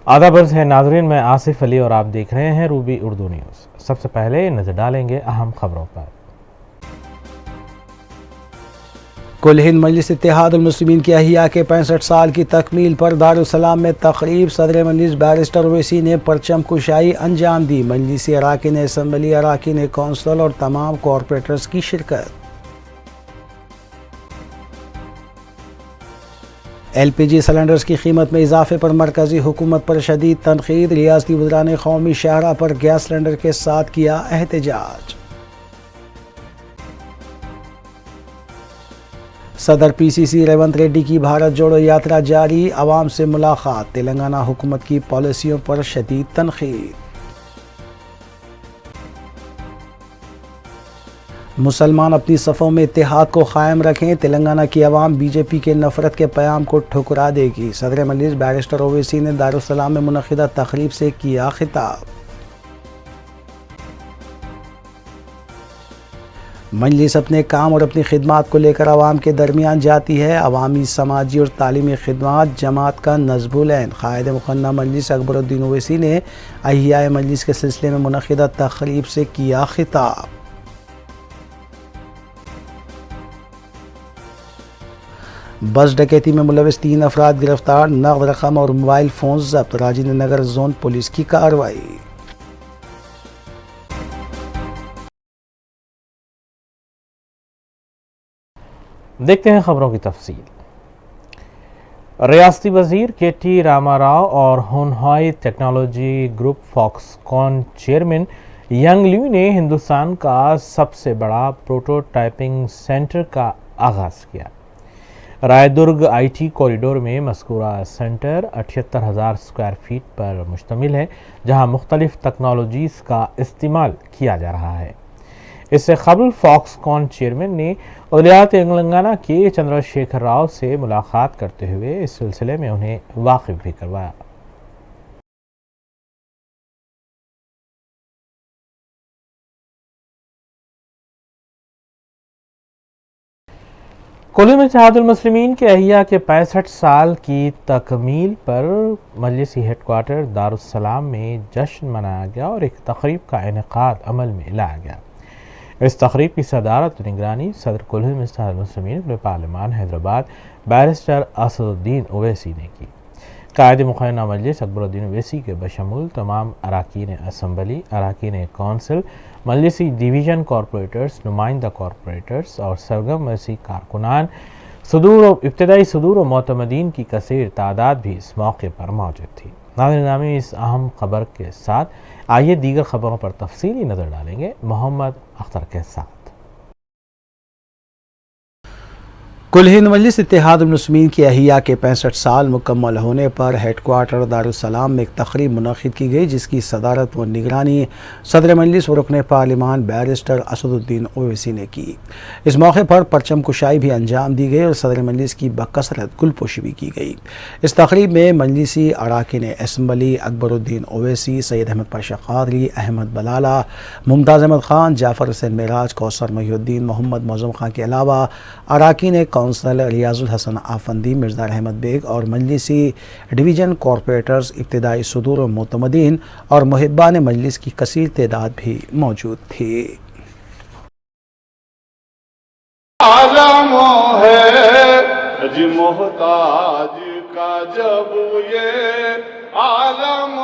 आदाब अर्ज़ है नाज़रीन, मैं आसिफ अली और आप देख रहे हैं रूबी उर्दू न्यूज़। सबसे पहले नज़र डालेंगे अहम खबरों पर। कुल हिंद मजलिस इत्तेहादुल मुस्लिमीन की अहिया के 65 साल की तकमील पर दारुस्सलाम में तकरीब सदर मजलिस बैरिस्टर ओवैसी ने परचम कुशाई अंजाम दी। मजलिसी अराकीन असम्बली, अराकीन कौंसिल और तमाम कॉरपोरेटर्स की शिरकत। LPG सिलेंडर्स की कीमत में इजाफे पर मरकजी हुकूमत पर शदीद तनकीद। रियासती वज़रा ने कौमी शाहरा पर गैस सिलेंडर के साथ किया एहतजाज। सदर PCC रेवंत रेड्डी की भारत जोड़ो यात्रा जारी। आवाम से मुलाकात। तेलंगाना हुकूमत की पॉलिसियों पर शदीद तनकीद। मुसलमान अपनी सफ़ों में इत्तेहाद को कायम रखें। तेलंगाना की आवाम BJP के नफरत के प्याम को ठुकरा देगी। सदर मजलिस बैरिस्टर ओवैसी ने दारुस्सलाम में मुनक़िदा तकरीब से किया खिताब। मजलिस अपने काम और अपनी खिदमात को लेकर आवाम के दरमियान जाती है। अवामी, समाजी और तालीमी खिदमात जमात का नज़्बुल-ऐन। क़ायद मुक़न्ना मजलिस अकबरुद्दीन ओवैसी ने अहियाए मजलिस के सिलसिले में मुनक़िदा तकरीब से किया खिताब। बस डकैती में मुलविस 3 अफराद गिरफ्तार। नक़द रकम और मोबाइल फ़ोन जब्त। राजेंद्र नगर जोन पुलिस की कार्रवाई। देखते हैं खबरों की तफसील। रियासती वजीर KT रामाराव और Hon Hai technology group Foxconn chairman Young Liu ने हिंदुस्तान का सबसे बड़ा प्रोटोटाइपिंग सेंटर का आगाज़ किया। रायदुर्ग IT कॉरिडोर में मज़कूरा सेंटर 78,000 स्क्वायर फीट पर मुश्तमिल है, जहां मुख्तलिफ टेक्नोलॉजीज़ का इस्तेमाल किया जा रहा है। इससे कबल फॉक्सकॉन चेयरमैन ने वज़ीर तेलंगाना के चंद्रशेखर राव से मुलाकात करते हुए इस सिलसिले में उन्हें वाकिफ भी करवाया। कुल हिंद इत्तेहादुल मुस्लिमीन के अहिया के 65 साल की तकमील पर मजलिसी हेडक्वार्टर दारुस्सलाम में जश्न मनाया गया और एक तकरीब का इनेकाद अमल में लाया गया। इस तकरीब की सदारत निगरानी सदर कुल हिंद इत्तेहादुल मुस्लिमीन पार्लिमान हैदराबाद बैरिस्टर असदुद्दीन ओवैसी ने की। क़ायद मुक़न्ना मजलिस अकबरुद्दीन ओवैसी के बशमूल तमाम अराकीन असम्बली, अराकीन कौंसिल, मजलिसी डिवीज़न कॉरपोरेटर्स, नुमाइंदा कॉरपोरेटर्स और सरगर्म मजलिसी कारकुनान, इब्तदाई सदूर और मोतमदीन की कसीर तादाद भी इस मौके पर मौजूद थी। नाज़रीन, इस अहम खबर के साथ आइए दीगर खबरों पर तफसीली नज़र डालेंगे मोहम्मद अख्तर के साथ। कुल हिंद मजलिस इत्तेहादुल मुस्लिमीन की अहिया के 65 साल मुकम्मल होने पर हेडक्वार्टर दारुस्सलाम में एक तकरीब मुनक़िद की गई, जिसकी सदारत व निगरानी सदर मजलिस व रुकन पार्लिमान बैरिस्टर असदुद्दीन ओवैसी ने की। इस मौके पर परचम कुशाई भी अंजाम दी गई और सदर मजलिस की बकसरत गुलपोशी भी की गई। इस तकरीब में मजलिसी अराकीन असम्बली अकबरुद्दीन ओवैसी, सैयद अहमद पाशा क़ादरी, अहमद बलाला, मुमताज़ अहमद ख़ान, जाफ़र हुसैन मेराज, कौसर महिउद्दीन, मोहम्मद मौज़ूम ख़ान के अलावा अराकीन कौंसिल रियाजुल हसन आफंदी, मिर्ज़ा अहमद बेग और मजलिसी डिवीज़न कॉरपोरेटर्स, इब्तिदाई सदूर और मोतमदीन और मुहिब्बान मजलिस की कसीर तादाद भी मौजूद थी। आलम है जी मोहताज का जब ये आलम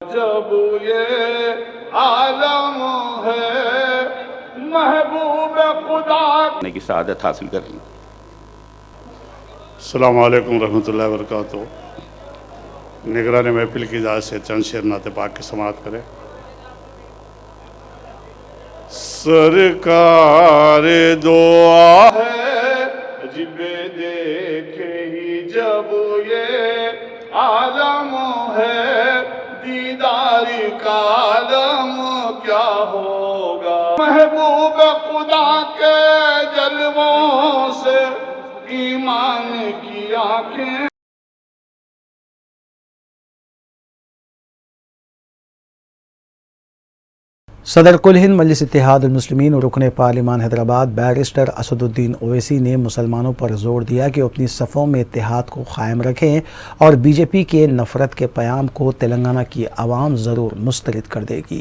जब ये आलम है महबूब खुदा की सआदत हासिल कर ली। अस्सलामु अलैकुम रहमतुल्लाहि व बरकातुहू। निगरान महफिल की इजाज़त से चंद शेर नाते पाक की समाअत करें। सरकार दो है जिबे देखे ही जब ये आलम है दीदारी का आलम क्या होगा। महबूब खुदा के जलवों से ईमान की आंखें सदर कुल हिंद मजलिस इत्तेहादुल मुस्लिमीन और रुकन पार्लिमान हैदराबाद बैरिस्टर असदुद्दीन ओवैसी ने मुसलमानों पर जोर दिया कि अपनी सफ़ों में इत्तेहाद को क़ायम रखें और बीजेपी के नफ़रत के प्याम को तेलंगाना की आवाम ज़रूर मुस्तरद कर देगी।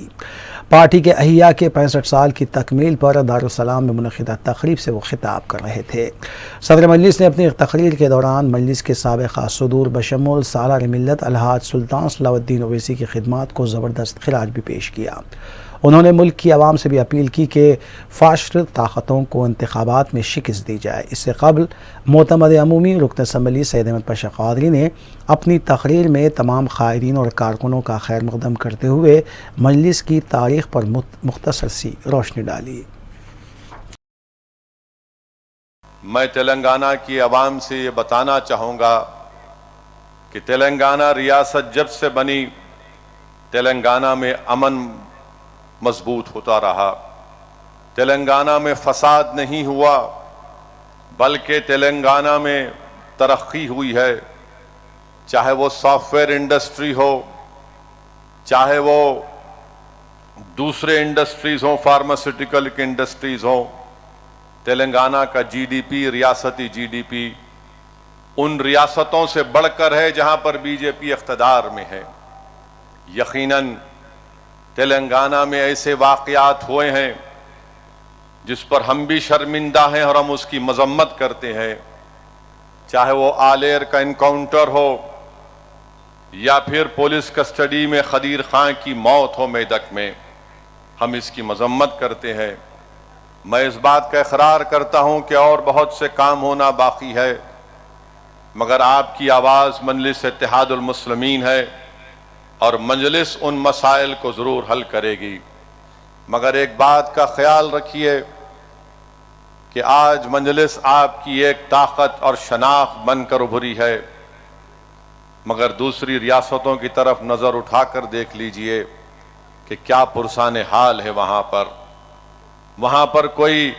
पार्टी के अहिया के 65 साल की तकमील पर दारुस्सलाम में मुनक़िदा तक़रीब से वो खिताब कर रहे थे। सदर मजलिस ने अपनी तकरीर के दौरान मजलिस के साबिक़ सदूर बशमुल सालार मिल्लत अलहाज सुल्तान सलाहुद्दीन ओवैसी की खिदमात को ज़बरदस्त खिराज भी पेश किया। उन्होंने मुल्क की आवाम से भी अपील की कि फाशिस्ट ताकतों को इंतखाबात में शिकस्त दी जाए। इससे कबल मोतमद अमूमी रुकन असम्बली सैयद अहमद पाशा क़ादरी ने अपनी तकरीर में तमाम क़ायदीन और कारकुनों का खैर मक़दम करते हुए मजलिस की तारीख़ पर मुख्तसर सी रोशनी डाली। मैं तेलंगाना की आवाम से ये बताना चाहूँगा कि तेलंगाना रियासत जब से बनी तेलंगाना में अमन मजबूत होता रहा। तेलंगाना में फसाद नहीं हुआ बल्कि तेलंगाना में तरक्की हुई है। चाहे वो सॉफ्टवेयर इंडस्ट्री हो, चाहे वो दूसरे इंडस्ट्रीज़ हों, फार्मास्यूटिकल की इंडस्ट्रीज़ हों, तेलंगाना का जीडीपी, रियासती जीडीपी उन रियासतों से बढ़कर है जहां पर बीजेपी इख्तिदार में है। यकीनन तेलंगाना में ऐसे वाक़यात हुए हैं जिस पर हम भी शर्मिंदा हैं और हम उसकी मजम्मत करते हैं। चाहे वो आलेर का इनकाउंटर हो या फिर पुलिस कस्टडी में खदीर खां की मौत हो मेदक में, हम इसकी मजम्मत करते हैं। मैं इस बात का इकरार करता हूं कि और बहुत से काम होना बाकी है, मगर आपकी आवाज़ मजलिस इत्तेहादुल मुस्लिमीन है और मजलिस उन मसाइल को ज़रूर हल करेगी। मगर एक बात का ख्याल रखिए कि आज मजलिस आपकी एक ताकत और शनाख्त बनकर उभरी है, मगर दूसरी रियासतों की तरफ नज़र उठाकर देख लीजिए कि क्या पुरसान हाल है। वहाँ पर कोई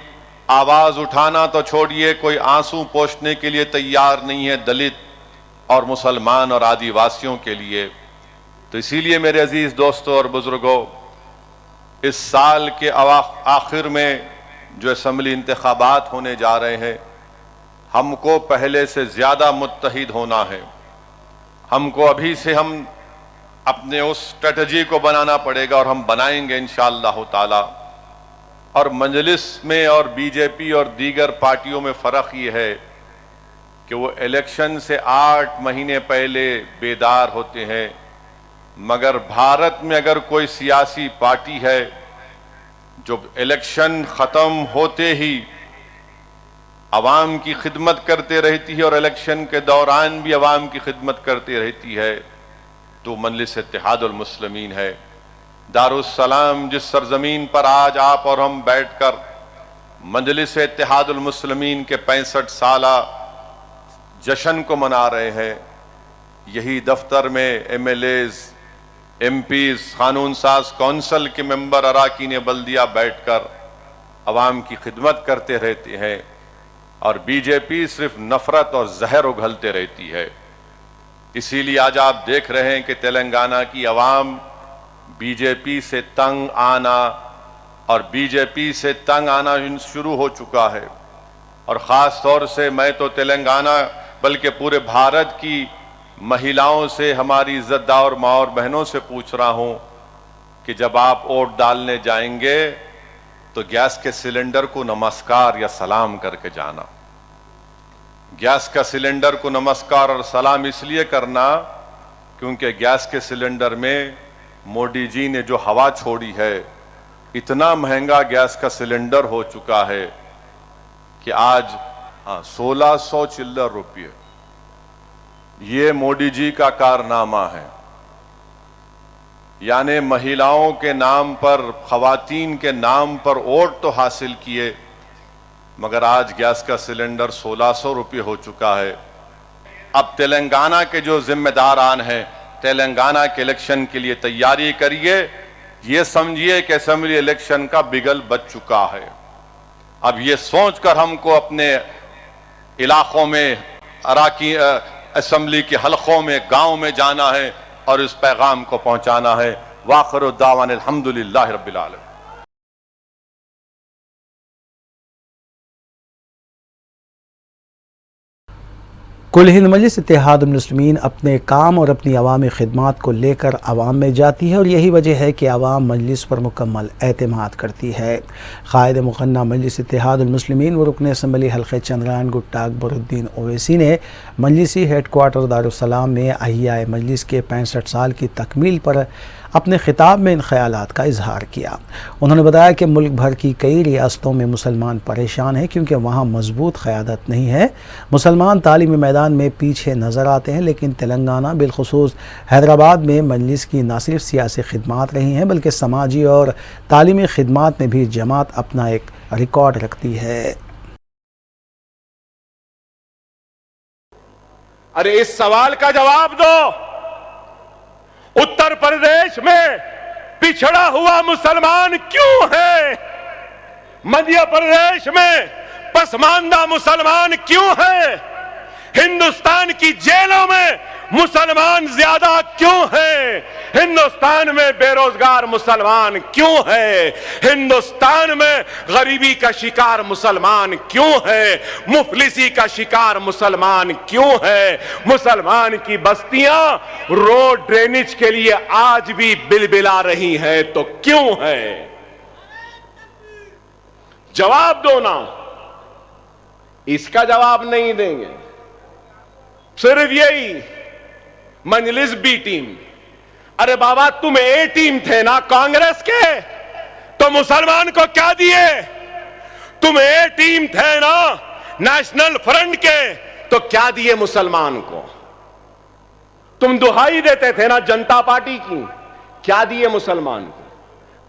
आवाज़ उठाना तो छोड़िए, कोई आंसू पोंछने के लिए तैयार नहीं है दलित और मुसलमान और आदिवासियों के लिए। तो इसीलिए मेरे अजीज दोस्तों और बुजुर्गों, इस साल के आखिर में जो असम्बली इंतखाबात होने जा रहे हैं, हमको पहले से ज़्यादा मुत्तहिद होना है। हमको अभी से हम अपने उस स्ट्रेटजी को बनाना पड़ेगा और हम बनाएंगे इंशाअल्लाह ताला। और मजलिस में और बीजेपी और दीगर पार्टियों में फ़र्क ये है कि वो इलेक्शन से 8 महीने पहले बेदार होते हैं, मगर भारत में अगर कोई सियासी पार्टी है जो इलेक्शन ख़त्म होते ही अवाम की खिदमत करते रहती है और इलेक्शन के दौरान भी अवाम की खिदमत करती रहती है, तो मजलिस इत्तेहादुल मुस्लिमीन है। दारुस्सलाम जिस सरजमीन पर आज आप और हम बैठकर मजलिस इत्तेहादुल मुस्लिमीन के 65 साला जश्न को मना रहे हैं, यही दफ्तर में MLAs, MPs, कानून साज कौंसिल के मेंबर, अराकीन बल्दिया बैठकर अवाम की खिदमत करते रहते हैं और बीजेपी सिर्फ नफरत और जहर उगलते रहती है। इसीलिए आज आप देख रहे हैं कि तेलंगाना की अवाम बीजेपी से तंग आना और बीजेपी से तंग आना शुरू हो चुका है। और ख़ास तौर से मैं तो तेलंगाना बल्कि पूरे भारत की महिलाओं से, हमारी इज़्ज़तदार माँ और बहनों से पूछ रहा हूँ कि जब आप वोट डालने जाएंगे तो गैस के सिलेंडर को नमस्कार या सलाम करके जाना। गैस का सिलेंडर को नमस्कार और सलाम इसलिए करना क्योंकि गैस के सिलेंडर में मोदी जी ने जो हवा छोड़ी है, इतना महंगा गैस का सिलेंडर हो चुका है कि आज 1600 चिल्लर रुपये, ये मोदी जी का कारनामा है। यानी महिलाओं के नाम पर, खवातीन के नाम पर वोट तो हासिल किए, मगर आज गैस का सिलेंडर 1600 रुपये हो चुका है। अब तेलंगाना के जो जिम्मेदारान हैं, तेलंगाना के इलेक्शन के लिए तैयारी करिए। ये समझिए कि असेंबली इलेक्शन का बिगल बच चुका है। अब ये सोचकर हमको अपने इलाकों में, अराकी असेंबली के हलकों में, गांव में जाना है और इस पैगाम को पहुंचाना है। वाखिरु दावाना अल्हम्दुलिल्लाहि रब्बिल आलमीन। कुल हिंद मजलिस इत्तेहाद मुस्लिमीन अपने काम और अपनी अवामी खिदमात को लेकर आवाम में जाती है और यही वजह है कि आवाम मजलिस पर मुकम्मल एतमाद करती है। कायद मुक़न्ना मजलिस इत्तेहाद मुस्लिमीन व रुकन असम्बली हल्क़े चंद्रायन गुट्टा अकबरुद्दीन ओवैसी ने मजलिसी हेडक्वार्टर दारुस्सलाम में अहियाए मजलिस के 65 साल की तकमील पर अपने खिताब में इन ख़यालात का इजहार किया। उन्होंने बताया कि मुल्क भर की कई रियासतों में मुसलमान परेशान हैं क्योंकि वहाँ मजबूत क़यादत नहीं है। मुसलमान तालीमी मैदान में पीछे नज़र आते हैं, लेकिन तेलंगाना बिलखुसूस हैदराबाद में मजलिस की न सिर्फ सियासी खिदमात रही हैं बल्कि समाजी और तालीमी खिदमात में भी जमात अपना एक रिकॉर्ड रखती है। अरे इस सवाल का जवाब दो। उत्तर प्रदेश में पिछड़ा हुआ मुसलमान क्यों है? मध्य प्रदेश में पसमानदा मुसलमान क्यों है? हिंदुस्तान की जेलों में मुसलमान ज्यादा क्यों है? हिंदुस्तान में बेरोजगार मुसलमान क्यों है? हिंदुस्तान में गरीबी का शिकार मुसलमान क्यों है? मुफलिसी का शिकार मुसलमान क्यों है? मुसलमान की बस्तियां रोड ड्रेनेज के लिए आज भी बिलबिला रही हैं, तो क्यों है? जवाब दो ना। इसका जवाब नहीं देंगे। सिर्फ यही मजलिस बी टीम। अरे बाबा, तुम ए टीम थे ना कांग्रेस के, तो मुसलमान को क्या दिए? तुम ए टीम थे ना नेशनल फ्रंट के, तो क्या दिए मुसलमान को? तुम दुहाई देते थे ना जनता पार्टी की, क्या दिए मुसलमान को?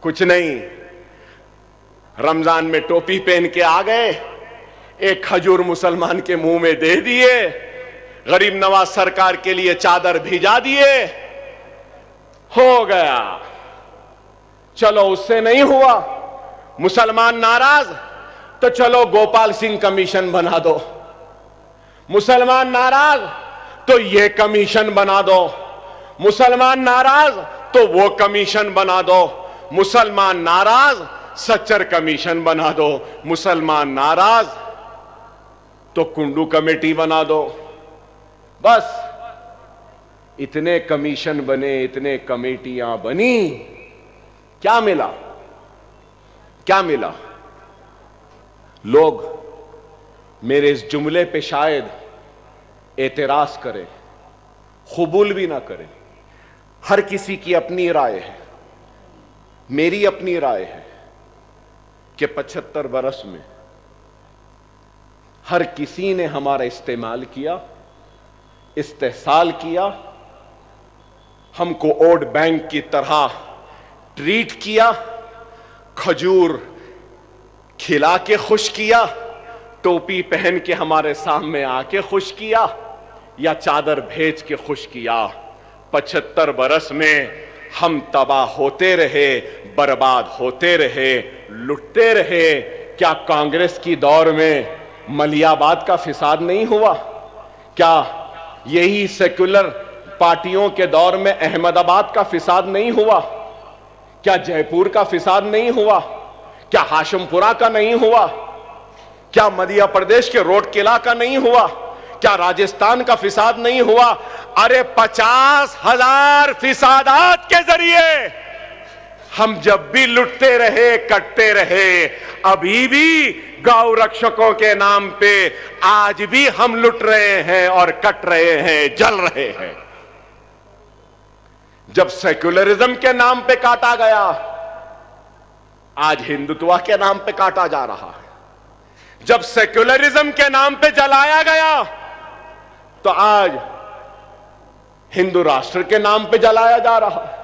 कुछ नहीं। रमजान में टोपी पहन के आ गए, एक खजूर मुसलमान के मुंह में दे दिए, गरीब नवाज सरकार के लिए चादर भिजा दिए, हो गया। चलो उससे नहीं हुआ, मुसलमान नाराज, तो चलो गोपाल सिंह कमीशन बना दो। मुसलमान नाराज तो ये कमीशन बना दो। मुसलमान नाराज तो वो कमीशन बना दो। मुसलमान नाराज सच्चर कमीशन बना दो। मुसलमान नाराज तो कुंडू कमेटी बना दो। बस इतने कमीशन बने, इतने कमेटियां बनी, क्या मिला? क्या मिला? लोग मेरे इस जुमले पे शायद एतराज करें, कबूल भी ना करें। हर किसी की अपनी राय है। मेरी अपनी राय है कि 75 बरस में हर किसी ने हमारा इस्तेमाल किया, इस्तेहसाल किया, हमको वोट बैंक की तरह ट्रीट किया, खजूर खिला के खुश किया, टोपी पहन के हमारे सामने आके खुश किया, या चादर भेज के खुश किया। 75 बरस में हम तबाह होते रहे, बर्बाद होते रहे, लुटते रहे। क्या कांग्रेस की दौर में मलियाबाद का फिसाद नहीं हुआ? क्या यही सेक्युलर पार्टियों के दौर में अहमदाबाद का फिसाद नहीं हुआ? क्या जयपुर का फिसाद नहीं हुआ? क्या हाशिमपुरा का नहीं हुआ? क्या मध्य प्रदेश के रोड किला का नहीं हुआ? क्या राजस्थान का फिसाद नहीं हुआ? अरे 50,000 फिसादात के जरिए हम जब भी लुटते रहे, कटते रहे। अभी भी गौ रक्षकों के नाम पे आज भी हम लुट रहे हैं और कट रहे हैं, जल रहे हैं। जब सेक्युलरिज्म के नाम पे काटा गया, आज हिंदुत्व के नाम पे काटा जा रहा है। जब सेक्युलरिज्म के नाम पे जलाया गया, तो आज हिंदू राष्ट्र के नाम पे जलाया जा रहा है।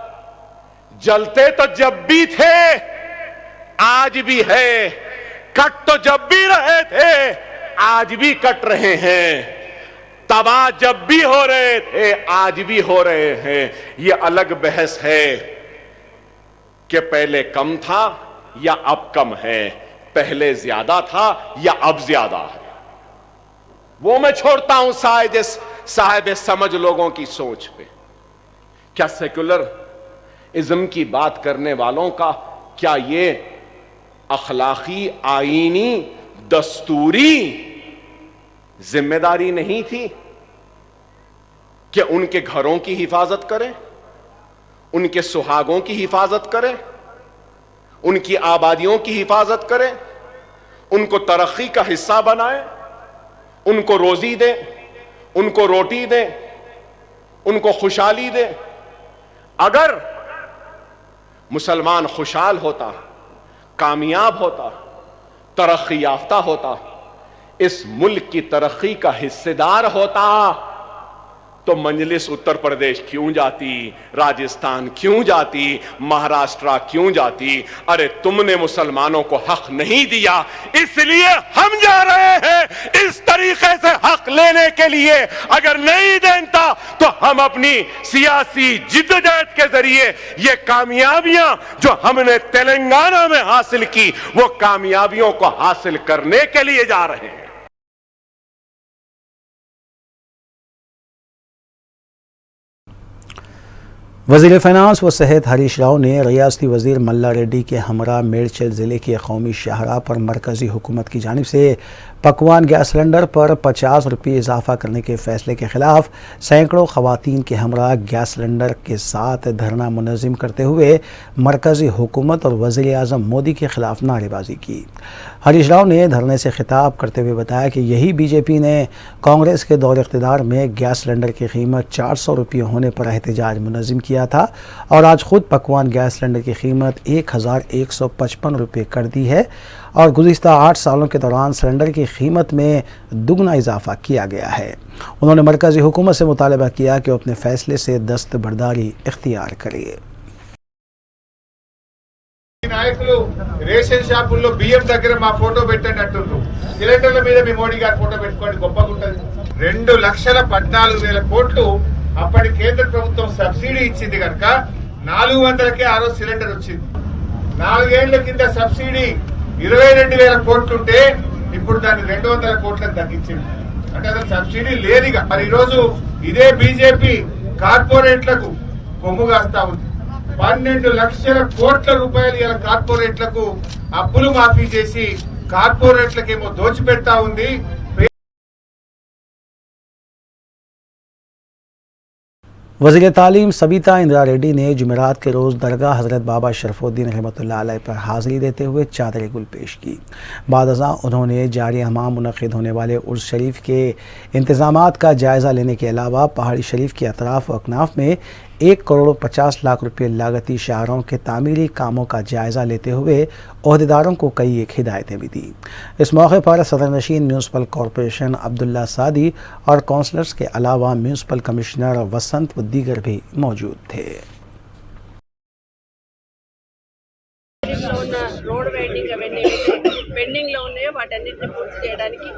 जलते तो जब भी थे आज भी है, कट तो जब भी रहे थे आज भी कट रहे हैं, तबाह जब भी हो रहे थे आज भी हो रहे हैं। ये अलग बहस है कि पहले कम था या अब कम है, पहले ज्यादा था या अब ज्यादा है। वो मैं छोड़ता हूं साहिब समझ लोगों की सोच पे। क्या सेक्युलर इज्म की बात करने वालों का क्या ये अखलाकी, आईनी, दस्तूरी जिम्मेदारी नहीं थी कि उनके घरों की हिफाजत करें, उनके सुहागों की हिफाजत करें, उनकी आबादियों की हिफाजत करें, उनको तरक्की का हिस्सा बनाएं, उनको रोजी दें, उनको रोटी दें, उनको खुशहाली दें। अगर मुसलमान खुशहाल होता, कामयाब होता, तरक्की याफ्ता होता, इस मुल्क की तरक्की का हिस्सेदार होता, तो मजलिस उत्तर प्रदेश क्यों जाती, राजस्थान क्यों जाती, महाराष्ट्र क्यों जाती? अरे तुमने मुसलमानों को हक नहीं दिया, इसलिए हम जा रहे हैं इस तरीके से हक लेने के लिए। अगर नहीं देता तो हम अपनी सियासी जिद्दोजहद के जरिए ये कामयाबियां जो हमने तेलंगाना में हासिल की, वो कामयाबियों को हासिल करने के लिए जा रहे हैं। वज़ीर फ़ाइनेंस व सेहत हरीश राव ने रियासती वज़ीर मल्ला रेड्डी के हमरा मेडचल ज़िले के कौमी शाहराह पर मरकज़ी हुकूमत की जानिब से पकवान गैस सिलेंडर पर 50 रुपये इजाफ़ा करने के फ़ैसले के ख़िलाफ़ सैकड़ों ख़वातीन के हमरा गैस सिलेंडर के साथ धरना मुनज़्ज़म करते हुए मरकज़ी हुकूमत और वज़ीर आज़म मोदी के ख़िलाफ़ नारेबाजी की। हरीश राव ने धरने से खिताब करते हुए बताया कि यही बीजेपी ने कांग्रेस के दौर इक़्तिदार में गैस सिलेंडर की कीमत 400 रुपये होने पर एहतजाज मुनज़्ज़म किया था और आज खुद पकवान गैस सिलेंडर की कीमत 1155 रुपये कर दी है और गुज़िश्ता 8 सालों के दौरान सिलेंडर की कीमत में दुगना इजाफा किया गया है। उन्होंने मरकज़ी हुकूमत से मुतालबा किया कि वो अपने फ़ैसले से दस्तबरदारी इख्तियार करे। నాయకులు రేషన్ షాపుల్లో బియ్యం దగ్గర మా ఫోటో పెట్టండి అంటున్నారు, సిలిండర్ల మీద మీ మోడీ గారి ఫోటో పెట్టుకోండి, గొప్పగా ఉంటుంది। 2,14,000 కోట్లు అప్పటి కేంద్ర ప్రభుత్వం సబ్సిడీ ఇచ్చింది కనుక 400కే ఆ రోజు సిలిండర్ వచ్చింది। 4 ఏళ్ల కింద సబ్సిడీ 22,000 కోట్లుంటే ఇప్పుడు దాన్ని 200 కోట్లకు తగ్గించింది। అంటే అసలు సబ్సిడీ లేదుగా। మరి ఈ రోజు ఇదే బీజేపీ కార్పొరేట్లకు కొమ్ము కాస్తా ఉంది। 12 లక్షల కోట్ల రూపాయలు ఇలా కార్పొరేట్లకు అప్పులు మాఫీ చేసి కార్పొరేట్లకేమో దోచిపెడతా ఉంది। वज़ीर तालीम सबिता इंदिरा रेड्डी ने जुमेरात के रोज़ दरगाह हज़रत बाबा शरफुद्दीन रहमतुल्लाह अलैह पर हाज़िरी देते हुए चादर गुल पेश की। बाद अज़ां उन्होंने जारी हमाम मुनक़िद होने वाले उर्स शरीफ के इंतज़ामात का जायज़ा लेने के अलावा पहाड़ी शरीफ के अतराफ़ व अकनाफ़ में 1,50,00,000 रुपये लागती शाहरों के तामीरी कामों का जायज़ा लेते हुए ओहदेदारों को कई एक हिदायतें भी दी। इस मौके पर सदर नशीन म्यूनसिपल कॉरपोरेशन अब्दुल्ला सादी और काउंसलर्स के अलावा म्यूनसिपल कमिश्नर वसंत व दीगर भी मौजूद थे। రోడ్ వెయిటింగ్ అవన్నీ పెండింగ్లో ఉన్నాయో వాటన్నిటిని పూర్తి చేయడానికి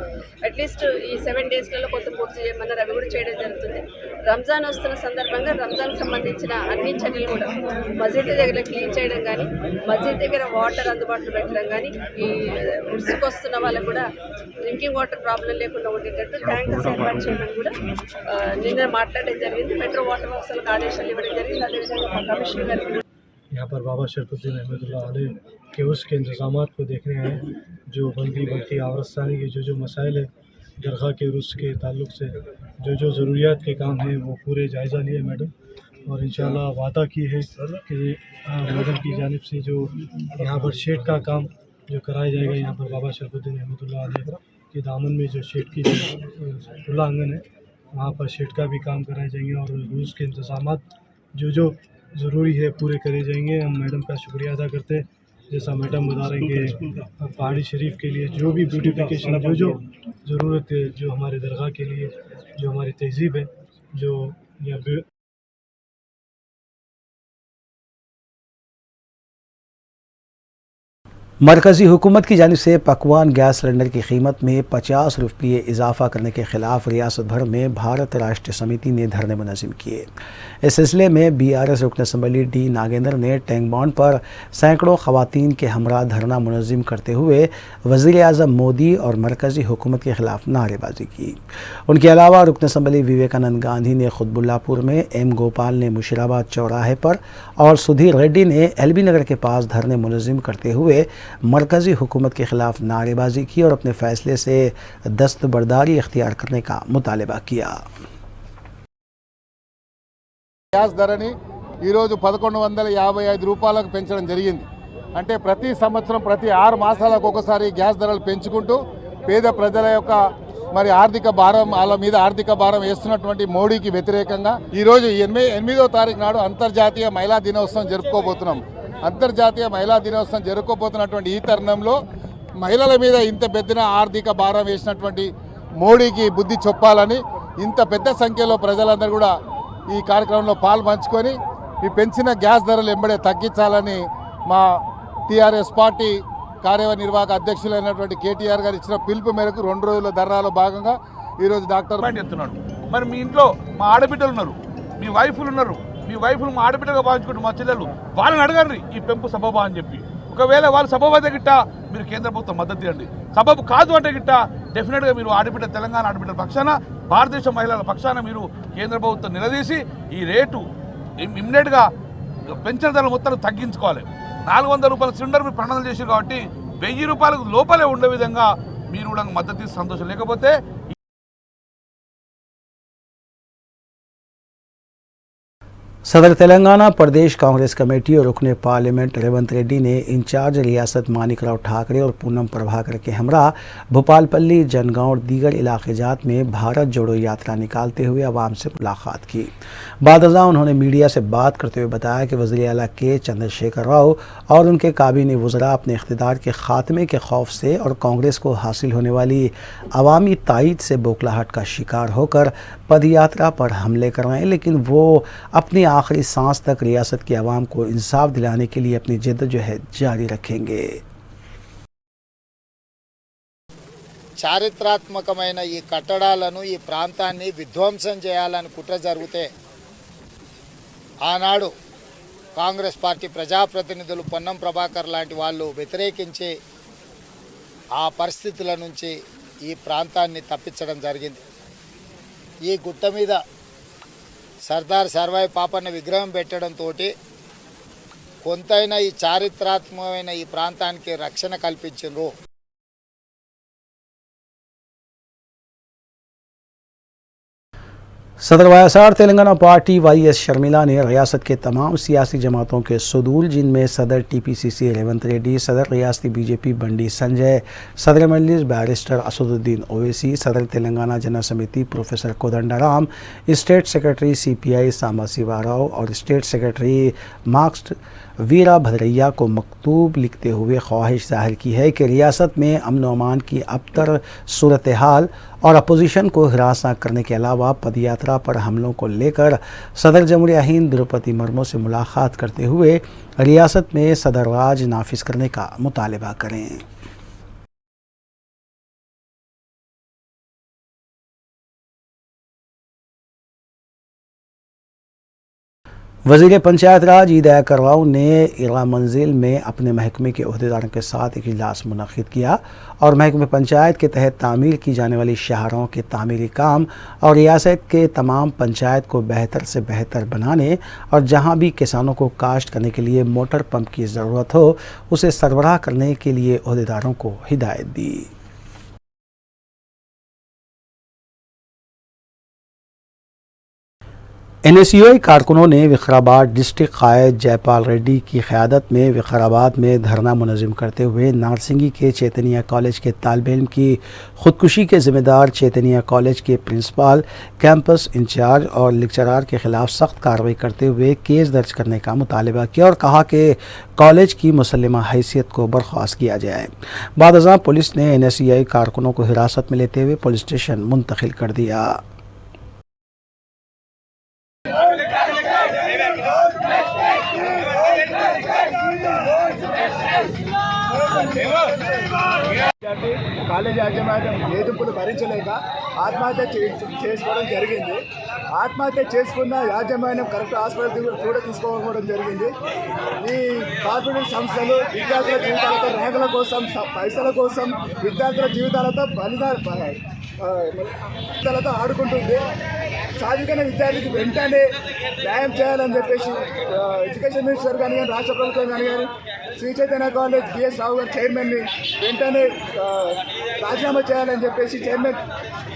అట్లీస్ట్ ఈ 7 డేస్లలో కొంత పూర్తి చేయమన్నారు, అవి కూడా చేయడం జరుగుతుంది। రంజాన్ వస్తున్న సందర్భంగా రంజాన్ సంబంధించిన అన్ని చర్యలు కూడా మసీద్ దగ్గర క్లీన్ చేయడం కానీ, మసీద్ దగ్గర వాటర్ అందుబాటులో పెట్టడం కానీ, ఈ ఉర్సుకు వస్తున్న వాళ్ళకు కూడా డ్రింకింగ్ వాటర్ ప్రాబ్లం లేకుండా ఉండేటట్టు ట్యాంకర్స్ ఏర్పాటు చేయడం కూడా నిన్న మాట్లాడడం జరిగింది। మెట్రో వాటర్ వర్క్స్లకు ఆదేశాలు ఇవ్వడం జరిగింది। అదేవిధంగా కమిషనర్ గారికి यहाँ पर बाबा शरफुद्दीन रहमतुल्लाह अलैह के उसके इंतज़ामात को देखने आए, जो बल्कि आवरस्तानी के जो मसाइल है दरगाह के उर्स के ताल्लुक़ से जो ज़रूरियात के काम हैं वो पूरे जायज़ा लिए मैडम, और इंशाअल्लाह वादा की है कि मैडम की जानिब से जो यहाँ पर शेड का काम जो कराया जाएगा, यहाँ पर बाबा शरफुद्दीन रहमतुल्लाह अलैह के दामन में जो शेड की खुला आंगन है वहाँ पर शेड का भी काम कराए जाएंगे और उर्स के इंतज़ामात जो ज़रूरी है पूरे करे जाएंगे। हम मैडम का शुक्रिया अदा करते हैं, जैसा मैडम बता रहे हैं कि पहाड़ी शरीफ के लिए जो भी ब्यूटिफिकेशन जो ज़रूरत है, जो हमारे दरगाह के लिए जो हमारी तहज़ीब है, जो मरकज़ी हुकूमत की जानिब से पकवान गैस सिलेंडर की कीमत में 50 रुपये इजाफा करने के खिलाफ रियासत भर में भारत राष्ट्र समिति ने धरने मुनज़्ज़म किए। इस सिलसिले में BRS रुकन असम्बली डी नागेंद्र ने टैंक बॉन्ड पर सैकड़ों खवातीन के हमरा धरना मुनज़्ज़म करते हुए वज़ीर आज़म मोदी और मरकज़ी हुकूमत के खिलाफ नारेबाजी की। उनके अलावा रुकन असम्बली विवेकानंद गांधी ने खुतबुल्लापुर में, M गोपाल ने मुशीराबाद चौराहे पर और सुधीर रेड्डी ने LB नगर के पास धरने मुनज़्ज़म करते हुए मरकज़ी हुकूमत के खिलाफ नारेबाजी की और अपने फैसले से दस्तबरदारी इख्तियार करने का मुतालबा किया। గ్యాస్ ధరని ఈరోజు 1155 రూపాయలకు పెంచడం జరిగింది. అంటే ప్రతి సంవత్సరం ప్రతి 6 మాసాలకు ఒకసారి గ్యాస్ ధరలు పెంచుకుంటూ పేద ప్రజల యొక్క మరి ఆర్థిక భారం వాళ్ళ మీద ఆర్థిక భారం వేస్తున్నటువంటి మోడీకి వ్యతిరేకంగా ఈరోజు 8వ తారీఖు నాడు అంతర్జాతీయ మహిళా దినోత్సవం జరుపుకోబోతున్నాం. అంతర్జాతీయ మహిళా దినోత్సవం జరుపుకోబోతున్నటువంటి ఈ తరుణంలో మహిళల మీద ఇంత పెద్ద ఆర్థిక భారం వేసినటువంటి మోడీకి బుద్ధి చెప్పాలని ఇంత పెద్ద సంఖ్యలో ప్రజలందరూ కూడా ఈ కార్యక్రమంలో పాల్పంచుకొని ఈ పెంచిన గ్యాస్ ధరలు ఎంబడే తగ్గించాలని మా TRS పార్టీ కార్యనిర్వాహక అధ్యక్షులైనటువంటి KTR గారు ఇచ్చిన పిలుపు మేరకు 2 రోజుల ధర్నాలో భాగంగా ఈరోజు డాక్టర్ చెప్తున్నాడు. మరి మీ ఇంట్లో మా ఆడబిడ్డలు ఉన్నారు, మీ వైఫ్లు ఉన్నారు, మీ వైఫ్లు మా ఆడబిడ్డగా భావించుకుంటూ మా చెల్లెలు వాళ్ళని అడగండి ఈ పెంపు సబబా అని చెప్పి. ఒకవేళ వాళ్ళు సబబు అయితే గిట్ట మీరు కేంద్ర ప్రభుత్వం మద్దతు ఇవ్వండి. సబబు కాదు అంటే గిట్ట డెఫినెట్గా మీరు ఆడబిడ్డ తెలంగాణ ఆడబిడ్డల పక్షాన, భారతదేశ మహిళల పక్షాన మీరు కేంద్ర ప్రభుత్వం నిలదీసి ఈ రేటు ఇమ్మీడియట్గా పెంచిన ధరలు మొత్తం తగ్గించుకోవాలి. 400 రూపాయల సిలిండర్ మీరు ప్రణాళిక చేశారు కాబట్టి 1000 రూపాయలకు లోపలే ఉండే విధంగా మీరు కూడా మద్దతు ఇస్తే సంతోషం. లేకపోతే सदर तेलंगाना प्रदेश कांग्रेस कमेटी और रुकने पार्लियामेंट रेवंत रेड्डी ने इंचार्ज रियासत मानिकराव ठाकरे और पूनम प्रभाकर के हमरा भोपालपल्ली, जनगांव और दीगर इलाके जात में भारत जोड़ो यात्रा निकालते हुए आवाम से मुलाकात की। बादजा उन्होंने मीडिया से बात करते हुए बताया कि वज़ीर आला के चंद्रशेखर राव और उनके काबीना वज़रा अपने इख्तिदार के खात्मे के खौफ से और कांग्रेस को हासिल होने वाली अवामी तायद से बौखलाहट का शिकार होकर पदयात्रा पर हमले कर रहे हैं, लेकिन वो अपनी आखिरी सांस तक रियासत की आवाम को इंसाफ दिलाने के लिए अपनी जद्दोजहद जारी रखेंगे। చారిత్రాత్మకమైన ఈ కట్టడాలను, ఈ ప్రాంతాన్ని విధ్వంసం చేయాలని కుట్ర జరిగితే ఆనాడు కాంగ్రెస్ పార్టీ ప్రజాప్రతినిధులు పొన్నం ప్రభాకర్ లాంటి వాళ్ళు వ్యతిరేకించి ఆ పరిస్థితుల నుంచి ఈ ప్రాంతాన్ని తప్పించడం జరిగింది. ఈ గుట్ట మీద సర్దార్ సర్వాయి పాపన్న విగ్రహం పెట్టడంతో కొంతైనా ఈ చారిత్రాత్మకమైన ఈ ప్రాంతానికి రక్షణ కల్పించారు. सदर YSR Telangana party YS Sharmila ने रियासत के तमाम सियासी जमातों के सदूल, जिनमें सदर TPCC रेवंत रेड्डी, सदर रियासती BJP बंडी संजय, सदर मजलिस बैरिस्टर असदुद्दीन ओवैसी, सदर Telangana general Samiti professor Kodandaram, state secretary CPI Sambasiva Rao और state secretary Marx Veera Bhadraiah को मकतूब लिखते हुए ख्वाहिश जाहिर की है कि रियासत में अमन व अमान की अबतर सूरत हाल और अपोजिशन को हिरासा करने के अलावा पदयात्रा पर हमलों को लेकर सदर जमहूरिया हिंद द्रौपदी मुर्मू से मुलाकात करते हुए रियासत में सदर राज नाफिज करने का मुतालबा करें। वज़ीर पंचायत राज ईद अकर राव ने इरा मंजिल में अपने महकमे के अहदेदारों के साथ एक इजलास मुनक़िद किया और महकमे पंचायत के तहत तामीर की जाने वाली शहरों के तामीरी काम और रियासत के तमाम पंचायत को बेहतर से बेहतर बनाने और जहां भी किसानों को काश्त करने के लिए मोटर पंप की ज़रूरत हो उसे सरबराह करने के लिए अहदेदारों को हिदायत दी। NSUI कारकुनों ने विकाराबाद डिस्ट्रिक्ट कायद जयपाल रेड्डी की क़यादत में विकाराबाद में धरना मुनज़्ज़म करते हुए नारसिंगी के चैतन्या कॉलेज के तालिब इल्म की ख़ुदकुशी के ज़िम्मेदार चैतन्या कॉलेज के प्रिंसिपल, कैंपस इंचार्ज और लेक्चरार के ख़िलाफ़ सख्त कार्रवाई करते हुए केस दर्ज करने का मुतालबा किया और कहा कि कॉलेज की मुसल्लमा हैसियत को बर्खास्त किया जाए। बाद अज़ां पुलिस ने NSUI कारकुनों को हिरासत में लेते हुए पुलिस स्टेशन मुंतकिल कर दिया। కాలేజీ యాజమాన్యం వేధింపులు భరించలేక ఆత్మహత్య చేసుకోవడం జరిగింది. ఆత్మహత్య చేసుకున్న యాజమాన్యం కరెక్ట్ హాస్పిటల్ కూడా తీసుకోకపోవడం జరిగింది. ఈ కార్పొరేట్ సంస్థలు విద్యార్థుల జీవితాలతో ర్యాంకుల కోసం పైసల కోసం విద్యార్థుల జీవితాలతో బలిదాలతో ఆడుకుంటుంది. సాధికైన విద్యార్థికి వెంటనే న్యాయం చేయాలని చెప్పేసి ఎడ్యుకేషన్ మినిస్టర్ కానీ రాష్ట్ర ప్రభుత్వం కానీ శ్రీ చైతన్య కాలేజ్ బిఎస్ రావు గారు చైర్మన్ని వెంటనే రాజీనామా చేయాలని చెప్పేసి చైర్మన్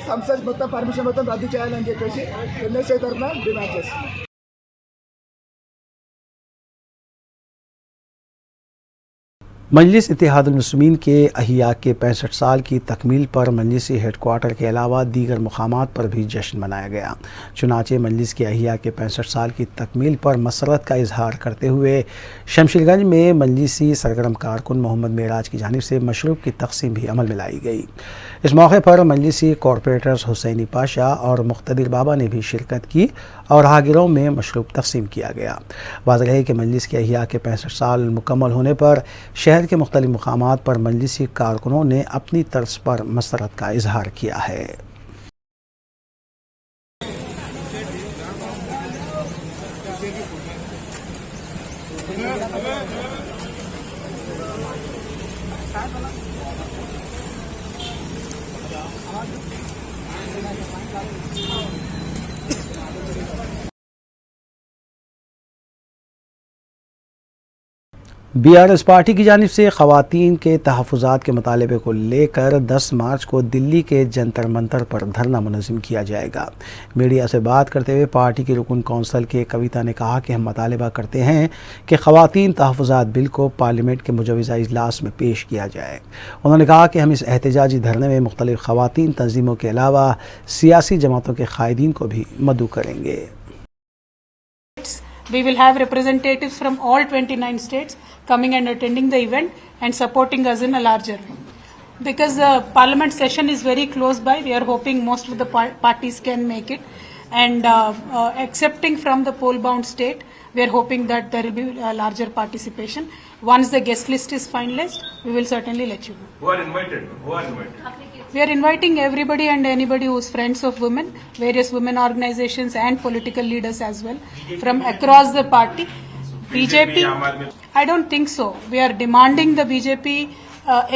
సంస్థ మొత్తం పర్మిషన్ మొత్తం రద్దు చేయాలని చెప్పేసి ఎన్ఎస్ఐ తరఫున డిమాండ్ చేస్తున్నాం. मजलिस इत्तेहादुल मुस्लिमीन के अहिया के 65 साल की तकमील पर मजलिसी हेडक्वार्टर के अलावा दीगर मकामात पर भी जश्न मनाया गया। चुनाचे मजलिस के अहिया के 65 साल की तकमील पर मसरत का इजहार करते हुए शमशेरगंज में मजलिसी सरगर्म कारकुन मोहम्मद मेराज की जानिब से मशरूब की तकसीम भी अमल में लाई गई। इस मौके पर मजलिसी कॉरपोरेटर्स हुसैनी पाशा और मुख्तदिर बाबा ने भी शिरकत की और राहगीरों में मशरूब तकसीम किया गया। वाज़ेह है कि मजलिस के अहिया के 65 साल मुकम्मल होने पर शहर के मुख्तलिफ मकामात पर मजलिसी कारकुनों ने अपनी तर्ज पर मसरत का इजहार किया है। BRS पार्टी की जानिब से ख़वातीन के तहफ़्फ़ुज़ात के मुतालबे को लेकर 10 मार्च को दिल्ली के जंतर मंतर पर धरना मुनज़्ज़म किया जाएगा। मीडिया से बात करते हुए पार्टी की रुकन कौंसल के कविता ने कहा कि हम मुतालबा करते हैं कि ख़वातीन तहफ़्फ़ुज़ात बिल को पार्लियामेंट के मुजवज़ा इजलास में पेश किया जाए। उन्होंने कहा कि हम इस एहतजाजी धरने में मुख्तलिफ़ ख़वातीन तंजीमों के अलावा सियासी जमातों के कायदीन को भी मदऊ करेंगे। We will have representatives from all 29 states coming and attending the event and supporting us in a larger way. Because the parliament session is very close by, we are hoping most of the parties can make it. And accepting from the poll-bound state, we are hoping that there will be a larger participation. Once the guest list is finalized, we will certainly let you know. Who are invited? Who are invited? We are inviting everybody and anybody who is friends of women, various women organizations and political leaders as well from across the party. BJP, I don't think so. We are demanding the BJP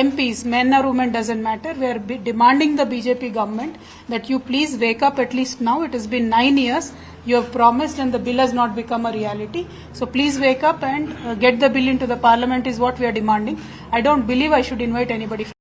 MPs, men or women doesn't matter. We are demanding the BJP government that you please wake up at least now. It has been 9 years. You have promised and the bill has not become a reality. So please wake up and get the bill into the parliament is what we are demanding. I don't believe I should invite anybody.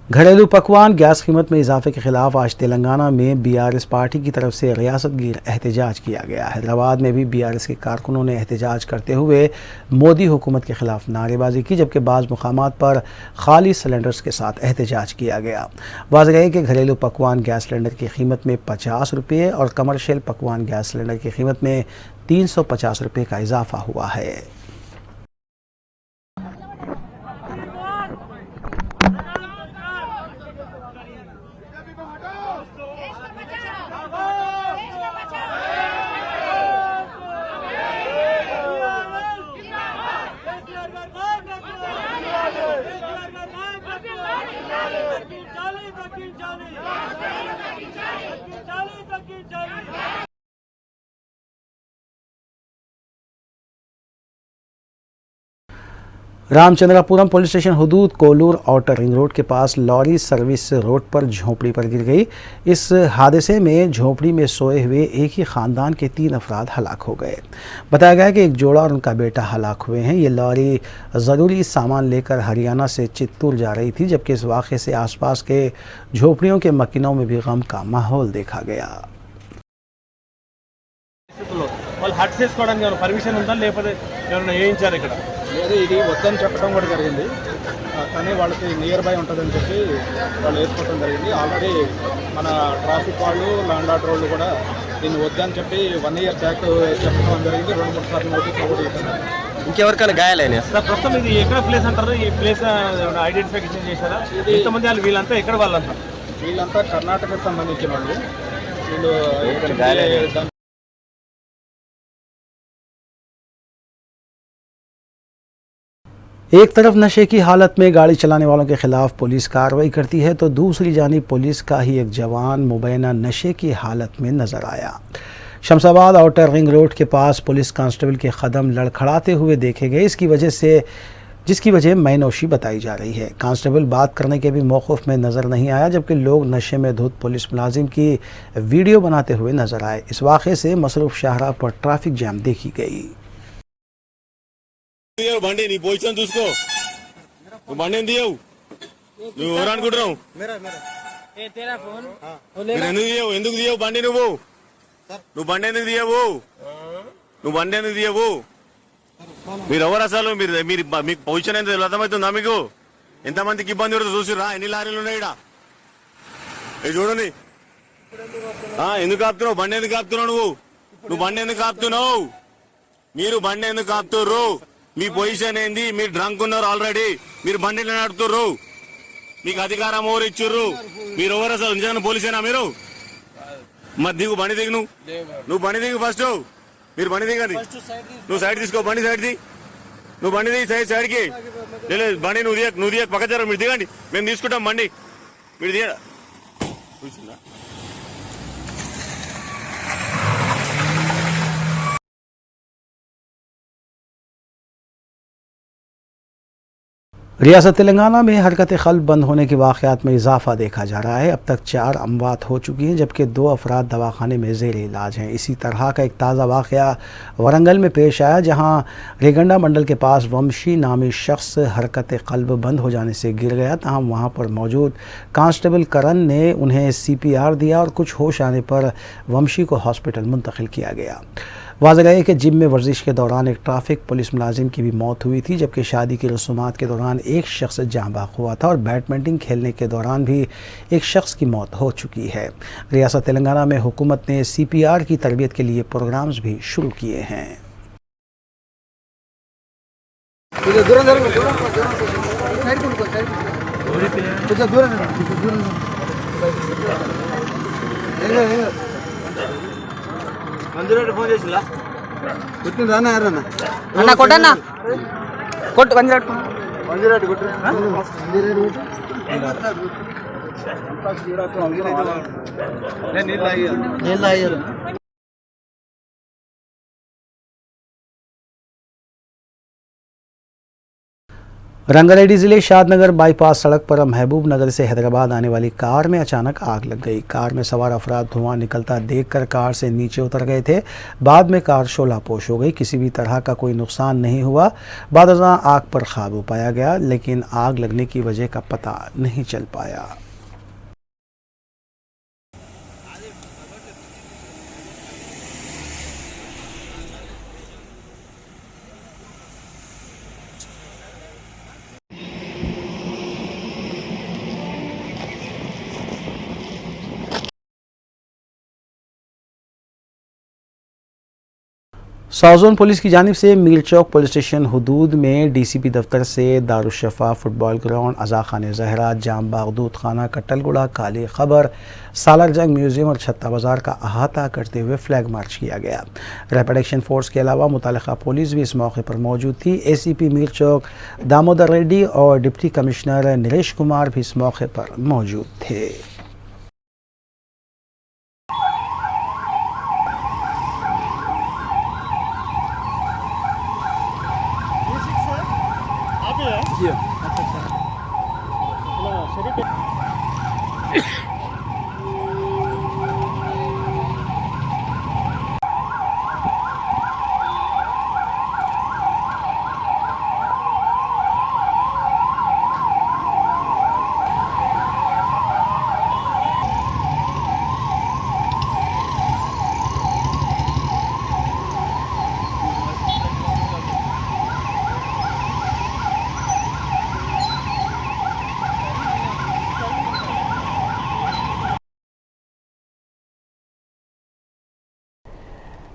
घरेलू पकवान gas कीमत में इजाफे के खिलाफ आज तेलंगाना में BRS party की तरफ से रियासत गिर एहतजाज किया गया। हैदराबाद में भी BRS के कारकुनों ने एहतजाज करते हुए मोदी हुकूमत के खिलाफ नारेबाजी की, जबकि बाज़ मुकामात पर खाली सिलेंडर्स के साथ एहतजाज किया गया। वाज़ेह है कि घरेलू पकवान गैस सिलेंडर की कीमत में 50 रुपये और कमर्शियल पकवान गैस सिलेंडर की कीमत में 350 रुपये का इजाफा हुआ है। रामचंद्रापुरम पुलिस स्टेशन हुदूद कोलूर आउटर रिंग रोड के पास लॉरी सर्विस रोड पर झोंपड़ी पर गिर गई। इस हादसे में झोंपड़ी में सोए हुए एक ही ख़ानदान के 3 अफराद हलाक हो गए। बताया गया कि एक जोड़ा और उनका बेटा हलाक हुए हैं। ये लॉरी ज़रूरी सामान लेकर हरियाणा से चित्तूर जा रही थी, जबकि इस वाक़े से आसपास के झोंपड़ियों के मकीनों में भी गम का माहौल देखा गया। హట్ చేసుకోవడానికి ఏమైనా పర్మిషన్ ఉందా లేకపోతే ఏమైనా వేయించారు ఇక్కడ? లేదు, ఇది వద్దని చెప్పడం కూడా జరిగింది, కానీ వాళ్ళకి నియర్ బై ఉంటుందని చెప్పి వాళ్ళు వేసుకోవడం జరిగింది. ఆల్రెడీ మన ట్రాఫిక్ వాళ్ళు ల్యాండ్ ఆర్డర్ వాళ్ళు కూడా దీన్ని వద్దని చెప్పి 1 year బ్యాక్ చెప్పడం జరిగింది. 2-3 సార్లు నోటీస్ కూడా ఇస్తున్నారు. ఇంకెవరికైనా గాయాలైనా సార్? ప్రస్తుతం ఇది ఎక్కడ ప్లేస్ అంటారు? ఈ ప్లేస్ ఐడెంటిఫికేషన్ చేశారా? ఎంతమంది వాళ్ళు? వీళ్ళంతా ఎక్కడ వాళ్ళంతా? వీళ్ళంతా కర్ణాటకకు సంబంధించిన వాళ్ళు. వీళ్ళు एक तरफ नशे की हालत में गाड़ी चलाने वालों के खिलाफ पुलिस कार्रवाई करती है तो दूसरी जानिब पुलिस का ही एक जवान मुबैना नशे की हालत में नजर आया। शमशाबाद आउटर रिंग रोड के पास पुलिस कांस्टेबल के कदम लड़खड़ाते हुए देखे गए, जिसकी वजह मैनोशी बताई जा रही है। कांस्टेबल बात करने के भी मौक़िफ़ में नज़र नहीं आया, जबकि लोग नशे में धुत पुलिस मुलाजिम की वीडियो बनाते हुए नजर आए। इस वाक़े से मसरूफ़ शाहराह पर ट्रैफिक जैम देखी गई। బండి నీ పొజిషన్ చూసుకో నువ్వు బండి ఎందుకు తీయవు నువ్వు ఎవరు అనుకుంటున్నావు ఎందుకు తీయవు బండి నువ్వు బండి ఎందుకు తీయవు నువ్వు బండి ఎందుకు తీయవు మీరు ఎవరు అసలు మీరు మీకు పొజిషన్ ఎంత అర్థమవుతుందా మీకు ఎంతమందికి ఇబ్బంది పడుతుంది చూసిరా ఎన్ని లారీలు ఉన్నాయి ఇక్కడ చూడండి ఎందుకు ఆపుతున్నావు బండి ఎందుకు ఆపుతున్నావు నువ్వు బండి ఎందుకు ఆపుతున్నావు మీరు బండి ఎందుకు ఆపుతుర్రు మీ పొజిషన్ ఏంది మీరు డ్రంక్ ఉన్నారు ఆల్రెడీ మీరు బండిలో నడుపుతుర్రు మీకు అధికారం ఎవరు ఇచ్చుర్రు మీరు ఎవరు అసలు నిజంగా పోలీసేనా మీరు మరి దిగు బండి దిగు నువ్వు బండి దిగు ఫస్ట్ మీరు బండి దిగండి నువ్వు సైడ్ తీసుకో బండి సైడ్ ది నువ్వు బండి దిగి సైడ్కి లేదు బండి నువ్వు దిగ పక్క జర మీరు దిగండి మేము తీసుకుంటాం బండి మీరు దిగ చూసిందా रियासत तेलंगाना में हरकत क़ल्ब बंद होने के वाक़यात में इजाफा देखा जा रहा है। अब तक 4 अमवात हो चुकी हैं, जबकि 2 अफराद दवाखाने में ज़ेर इलाज हैं। इसी तरह का एक ताज़ा वाक़या वरंगल में पेश आया, जहां रेगंडा मंडल के पास वंशी नामी शख्स हरकत क़ल्ब बंद हो जाने से गिर गया। तमाम वहां पर मौजूद कांस्टेबल करण ने उन्हें CPR दिया और कुछ होश आने पर वंशी को हॉस्पिटल मुंतकिल किया गया। वाज़ेह है कि जिम में वर्जिश के दौरान एक ट्रैफिक पुलिस मुलाजिम की भी मौत हुई थी, जबकि शादी की रसूमात के दौरान एक शख्स जाँ बाक हुआ था और बैडमिंटन खेलने के दौरान भी एक शख्स की मौत हो चुकी है। रियासत तेलंगाना में हुकूमत ने CPR की तरबियत के लिए प्रोग्राम्स भी शुरू किए हैं। మంజురెడ్డి ఫోన్ చేసిలా కొట్టిన రానా యారన్నా అన్న కొట్టన్నా కొట్టు మంజురెడ్డి కొట్టు నీళ్ళు అయ్యారు रंगारेड्डी ज़िले शादनगर बाईपास सड़क पर महबूब नगर से हैदराबाद आने वाली कार में अचानक आग लग गई। कार में सवार अफराद धुआं निकलता देखकर कार से नीचे उतर गए थे। बाद में कार शोलापोश हो गई। किसी भी तरह का कोई नुकसान नहीं हुआ। बादशाह आग पर काबू पाया गया, लेकिन आग लगने की वजह का पता नहीं चल पाया। साउज़ोन पुलिस की जानिब से मीर चौक पुलिस स्टेशन हुदूद में DCP दफ्तर से दारुशफ़ा, फुटबॉल ग्राउंड, आज़ा खान ज़हरा, जाम बाग, दूध खाना, कट्टलगुड़ा, काली खबर, सालार जंग म्यूज़ियम और छत्ता बाज़ार का अहाता करते हुए फ्लैग मार्च किया गया। रैपिड एक्शन फोर्स के अलावा मुतल्लिक़ा पुलिस भी इस मौके पर मौजूद थी। ACP मीर चौक दामोदर रेड्डी और डिप्टी कमिश्नर नरेश कुमार भी इस मौके पर मौजूद थे।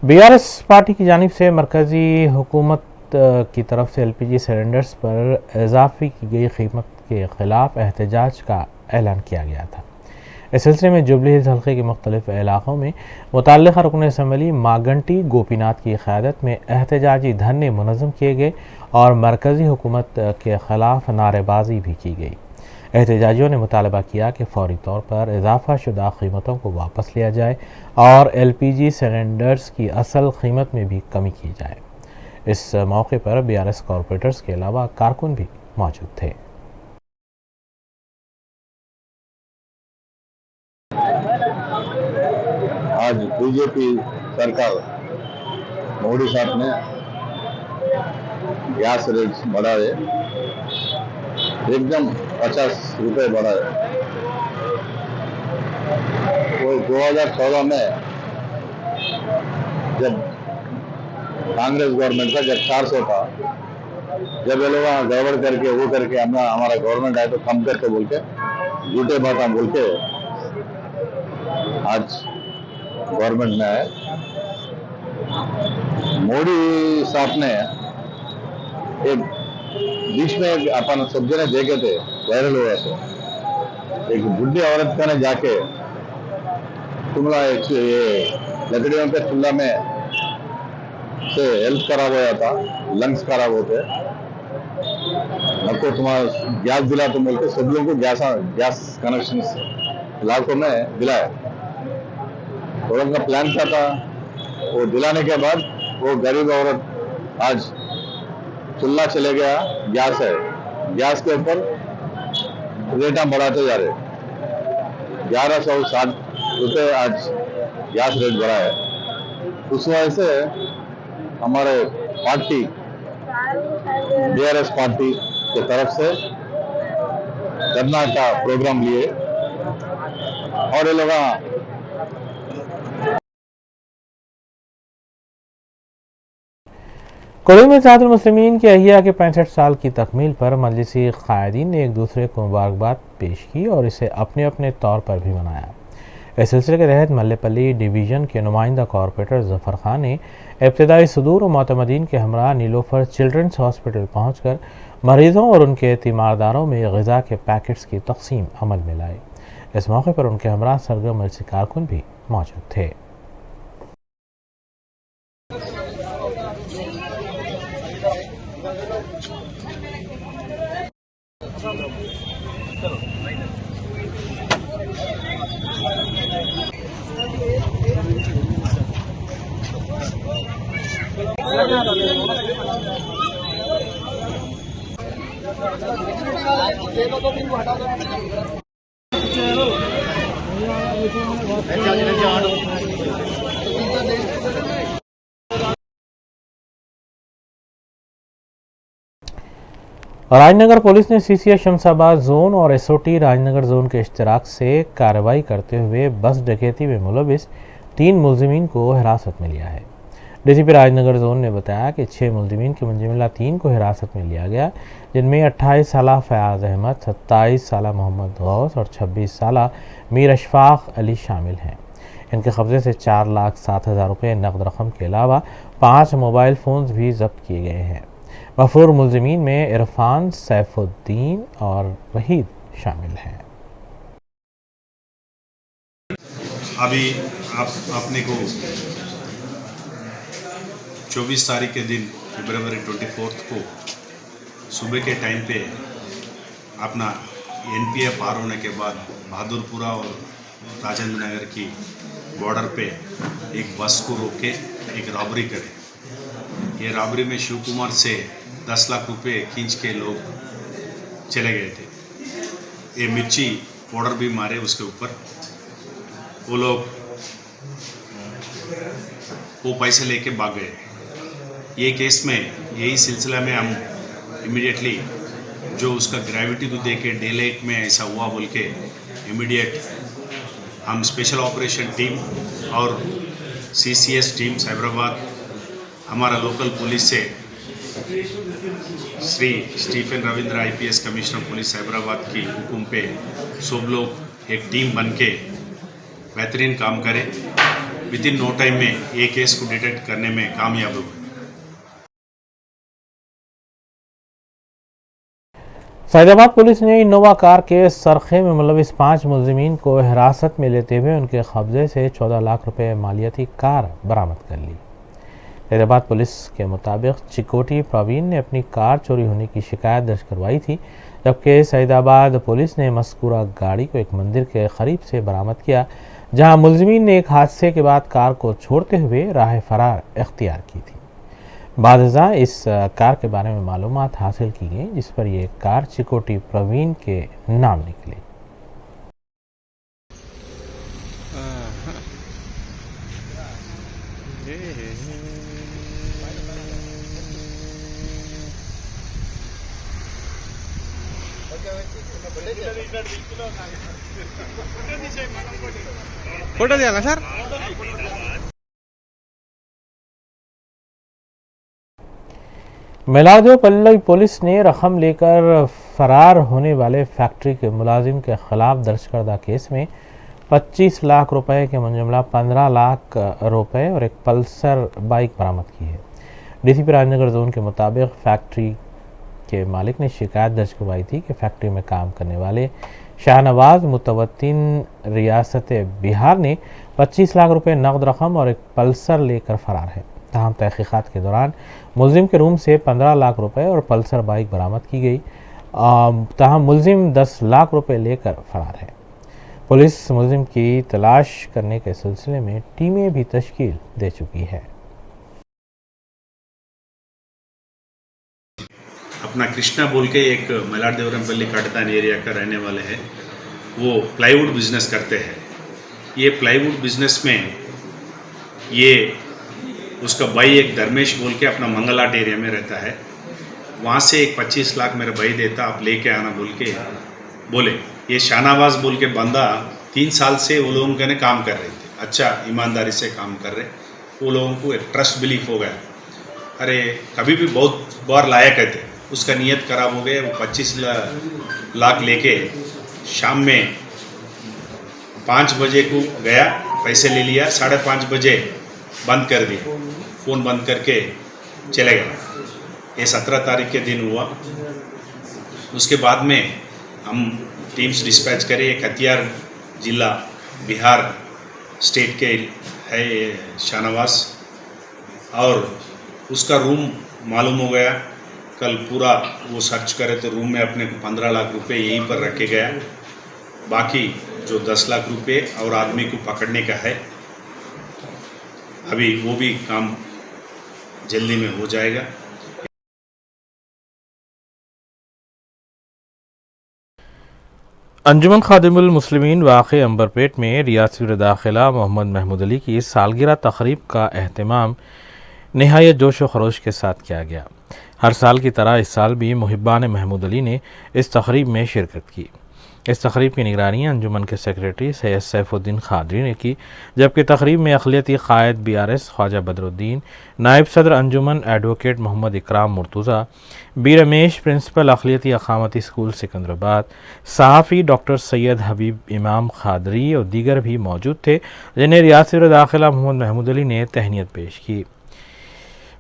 BRS पार्टी की जानिब से मरकज़ी हुकूमत की तरफ से LPG सिलेंडर्स पर इजाफे की गई कीमत के ख़िलाफ़ एहतजाज का ऐलान किया गया था। इस सिलसिले में जुबली हिल्स हल्के के मुख्तलिफ इलाकों में मुतल्लिक़ा रुकन असम्बली मागंटी गोपीनाथ की क़यादत में एहतजाजी धरने मुनज़्ज़म किए गए और मरकज़ी हुकूमत के ख़िलाफ़ नारेबाजी भी की गई। एहतजाजियों ने मुतालबा किया कि फौरी तौर पर इजाफ़ा शुदा कीमतों को वापस लिया जाए और LPG सिलेंडर्स की असल कीमत में भी कमी की जाए। इस मौके पर BRS कॉरपोरेटर्स के अलावा कारकुन भी मौजूद थे। आज बीजेपी सरकार मोदी साहब ने गैस रेट बढ़ाए, एकदम 50 रुपए बढ़ाए। वो 2014 में जब कांग्रेस गवर्नमेंट था, जब 400 था, जब ये लोग गड़बड़ करके वो करके हमारा गवर्नमेंट आए तो कम करके बोल के झूठे बात बोल के आज गवर्नमेंट में आए। मोदी साहब ने एक बीच में अपन सब जने देखे थे, वायरल हुआ थे, एक बुढ़ी औरत का ने जाके चुमला ये लकड़ियों के चूल्हा में से हेल्थ खराब होया था, लंग्स खराब होते, आपको तुम्हारा गैस दिला तो बोलते सब लोगों को गैस कनेक्शन इलाकों में दिलाया। तो उनका प्लान क्या था, वो दिलाने के बाद वो गरीब औरत आज चूल्हा चले गया, गैस है, गैस के ऊपर रेटा बढ़ाते जा रहे, 1160 रुपये आज गैस रेट बढ़ा है। उस वजह से हमारे पार्टी BRS पार्टी की तरफ से धरना का प्रोग्राम लिए और ये लोग कुल्लू में इत्तेहादुल मुस्लिमीन के अहिया के 65 साल की तकमील पर मजलिसी क़ायदीन ने एक दूसरे को मुबारकबाद पेश की और इसे अपने अपने तौर पर भी मनाया। इस सिलसिले के तहत मल्लेपल्ली डिवीज़न के नुमाइंदा कॉरपोरेटर ज़फ़र खान ने इब्तिदाई सुदूर और मोतमदीन के हमरा नीलोफर चिल्ड्रंस हॉस्पिटल पहुँचकर मरीज़ों और उनके तीमारदारों में ग़िज़ा के पैकेट्स की तक़सीम अमल में लाई। इस मौके पर उनके हमरा सरगर्म मजलिसी कारकुन भी मौजूद थे। राजनगर पुलिस ने CCI शमशाबाद जोन और SOT राजनगर जोन के इश्तराक से कार्रवाई करते हुए बस डकैती में मुलविस 3 मुलजिमीन को हिरासत में लिया है। DCP राजनगर जोन ने बताया कि 6 मुलजिमीन की मुंजमला 3 को हिरासत में लिया गया, जिनमें 28 साला फयाज अहमद, 27 साला मोहम्मद गौस और 26 साला मीर अशफाक अली शामिल हैं। इनके कब्जे से 4,07,000 रुपये नकद रकम के अलावा 5 मोबाइल फ़ोन्स भी जब्त किए गए हैं। मफरूर मुलजिमीन में इरफान, सैफुद्दीन और वहीद शामिल हैं। अभी आपने को 24 तारीख के दिन फरवरी 24 को सुबह के टाइम पे अपना NPA पार होने के बाद बहादुरपुरा और राजेंद्र नगर की बॉर्डर पे एक बस को रोक के एक रॉबरी करे। ये रॉबरी में शिव कुमार से 10 लाख रुपए खींच के लोग चले गए थे। ये मिर्ची पाउडर भी मारे उसके ऊपर। वो लोग वो पैसे लेके भाग गए। ये केस में यही सिलसिला में हम इमीडिएटली जो उसका ग्रेविटी तो दे के डे लाइट में ऐसा हुआ बोल के इमीडिएट हम स्पेशल ऑपरेशन टीम और CCS टीम साइबराबाद, हमारा लोकल पुलिस से Shri Stephen Ravindra IPS commissioner police Cyberabad की हुक्म पे सब लोग एक टीम बन के बेहतरीन काम करें। विद इन नो टाइम में ये केस को डिटेक्ट करने में कामयाब हुए। सैदाबाद पुलिस ने इनोवा कार के सरखे में मुलविस 5 मुलजिमीन को हिरासत में लेते हुए उनके कब्जे से 14 लाख रुपए मालियती कार बरामद कर ली। सैदाबाद पुलिस के मुताबिक चिकोटी प्रवीण ने अपनी कार चोरी होने की शिकायत दर्ज करवाई थी, जबकि सैदाबाद पुलिस ने मज़कूरा गाड़ी को एक मंदिर के करीब से बरामद किया, जहां मुलजिमीन ने एक हादसे के बाद कार को छोड़ते हुए राह फरार इख्तियार की थी। बादशाह इस कार के बारे में मालूमात हासिल की गई, जिस पर यह कार चिकोटी प्रवीण के नाम निकली। फोटो दिया ना सर। मेलादोपल्ली पुलिस ने रकम लेकर फरार होने वाले फैक्ट्री के मुलाजिम के खिलाफ दर्ज करदा केस में 25 लाख रुपए के मुंजमला 15 लाख रुपए और एक पल्सर बाइक बरामद की है। डीसीपी राजनगर जोन के मुताबिक फैक्ट्री के मालिक ने शिकायत दर्ज करवाई थी कि फैक्ट्री में काम करने वाले शाहनवाज मुतवत्तिन रियासत बिहार ने 25 लाख रुपए नकद रकम और एक पल्सर लेकर फरार है। तमाम तहकीकात के दौरान मुलजिम के रूम से 15 लाख रुपए और पल्सर बाइक बरामद की गई। तमाम मुलजिम 10 लाख रुपए लेकर फरार है। पुलिस मुलजिम की तलाश करने के सिलसिले में टीमें भी तश्कील दे चुकी है। अपना कृष्णा बोल के एक मलारदेवरमपल्ली काटतान एरिया का रहने वाले हैं, वो प्लाईवुड बिजनेस करते हैं। ये प्लाईवुड बिजनेस में ये उसका भाई एक धर्मेश बोल के अपना मंगलाट एरिया में रहता है, वहाँ से एक 25 लाख मेरा भाई देता, आप लेके आना बोल के बोले। ये शाहनवाज बोल के बंदा 3 साल से वो लोगों के काम कर रहे थे, अच्छा ईमानदारी से काम कर रहे। वो लोगों को एक ट्रस्ट बिलीफ हो गया, अरे कभी भी बहुत बार लाया कहते, उसका नीयत खराब हो गया। वो 25 लाख लेके शाम में 5 बजे को गया, पैसे ले लिया, 5:30 बजे बंद कर दी, फ़ोन बंद करके चले गया। ये 17 तारीख के दिन हुआ। उसके बाद में हम टीम्स डिस्पैच करे, एक हथियार जिला बिहार स्टेट के है ये शाहनवाज, और उसका रूम मालूम हो गया। कल पूरा वो सर्च करे तो रूम में अपने को 15 लाख रुपए यहीं पर रखे गया, बाकी जो 10 लाख रुपए और आदमी को पकड़ने का है, अभी वो भी काम जल्दी में हो जाएगा। अंजुमन खादिमुल मुस्लिमीन वाक़े अंबरपेट में रियासती वज़ीर दाखिला मोहम्मद महमूद अली की सालगिरह तक़रीब का अहतमाम नहायत जोश व खरोश के साथ किया गया। हर साल की तरह इस साल भी मुहिब्बान महमूद अली ने इस तक़रीब में शिरकत की। इस तक़रीब की निगरानी अंजुमन के सेक्रेटरी सैयद सैफुद्दीन खादरी ने की, जबकि तक़रीब में अक़लियती क़ायद BRS ख्वाजा बदरुद्दीन, नायब सदर अंजुमन advocate Mohammed Ikram Murtaza, B Ramesh principal अक़लियती अक़ामती स्कूल सिकंदराबाद, सहाफ़ी डॉक्टर सैयद हबीब इमाम खादरी और दीगर भी मौजूद थे, जिन्हें रियासती वज़ीर दाखिला मोहम्मद महमूद अली ने तहनीत पेश की।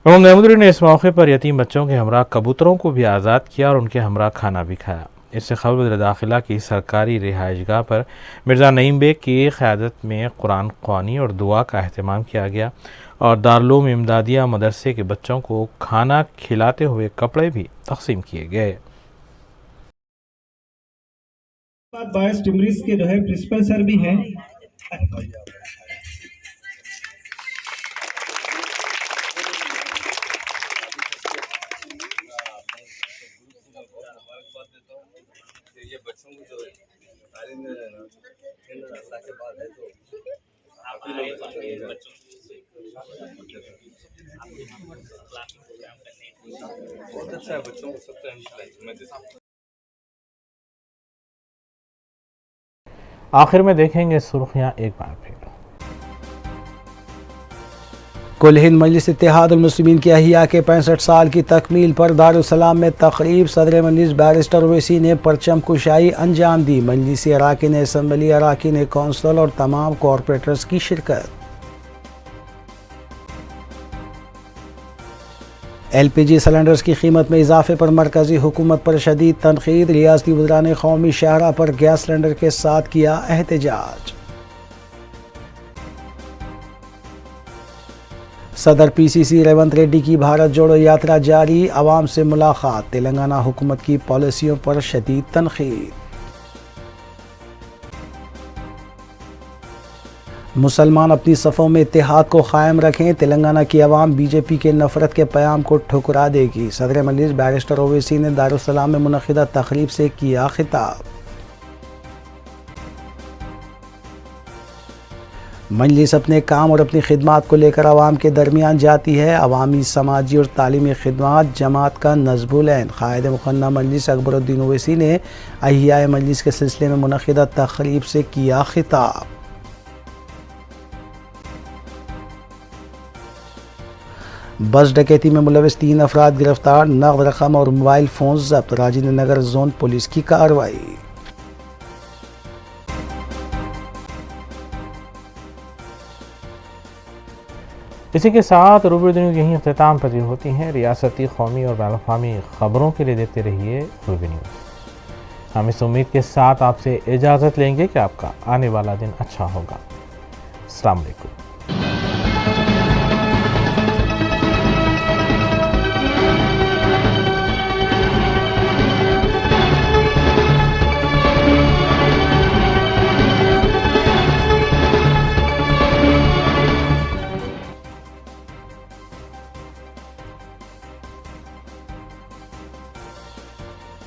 मोहम्मद महमूद अली ने इस मौके पर यतीम बच्चों के हमरा कबूतरों को भी आज़ाद किया और उनके हमरा खाना भी खाया। इससे कबल वज़ीर दाखिला की सरकारी रिहाइशगाह पर मिर्ज़ा नईम बेग की क़यादत में कुरान ख़वानी और दुआ का अहतमाम किया गया और दारुल इमदादिया मदरसे के बच्चों को खाना खिलाते हुए कपड़े भी तक़सीम किए गए। बायस टिमरीज के जो है प्रिंसिपल सर भी हैं। ये बच्चों को जो तालीम दे रहे हैं ना, अल्लाह के बाद है तो आप ही लोग बहुत अच्छा है, बच्चों को सबसे आखिर में देखेंगे सुर्खियाँ एक बार फिर। कुल हिंद मजलिस इत्तेहादुल मुस्लिमीन की अहिया के 65 साल की तकमील पर दारुसलाम में तकरीब सदर मजलिस बैरिस्टर ओवैसी ने परचम कुशाई अंजाम दी। मजलिसी अराकीन असम्बली, अराकीन कौंसिल और तमाम कॉरपोरेटर्स की शिरकत। LPG सिलेंडर्स की कीमत में इजाफे पर मरकजी हुकूमत पर शदीद तनकीद। रियासती वज़रा ने कौमी शाहरा पर गैस सिलेंडर के साथ किया एहतजाज। सदर PCC रेवंत रेड्डी की भारत जोड़ो यात्रा जारी। आवाम से मुलाकात। तेलंगाना हुकूमत की पॉलिसियों पर शदीद तनकीद। मुसलमान अपनी सफ़ों में इत्तेहाद को कायम रखें। तेलंगाना की आवाम BJP के नफरत के प्याम को ठुकरा देगी। सदर मजलिस बैरिस्टर ओवैसी ने दारुस्सलाम में मुनक़िदा तक़रीब से किया खिताब। मजलिस अपने काम और अपनी खिदमात को लेकर आवाम के दरमियान जाती है। अवामी, समाजी और तालीमी खिदमात जमात का नज़्बुल-ऐन। क़ायद मुक़न्ना मजलिस अकबरुद्दीन ओवैसी ने अहियाए मजलिस के सिलसिले में मुनक़िदा तक़रीब से किया खिताब। बस डकैती में मुलविस 3 अफराद गिरफ्तार। नक़द रकम और मोबाइल फ़ोन जब्त। राजेंद्र नगर जोन पुलिस की कार्रवाई। इसी के साथ रूबरू दुनिया यहीं अख्ताम पजीर होती हैं। रियासती, कौमी और बैनुल-अक़वामी ख़बरों के लिए देखते रहिए रूबरू न्यूज़। हम इस उम्मीद के साथ आपसे इजाज़त लेंगे कि आपका आने वाला दिन अच्छा होगा। अस्सलाम वालेकुम।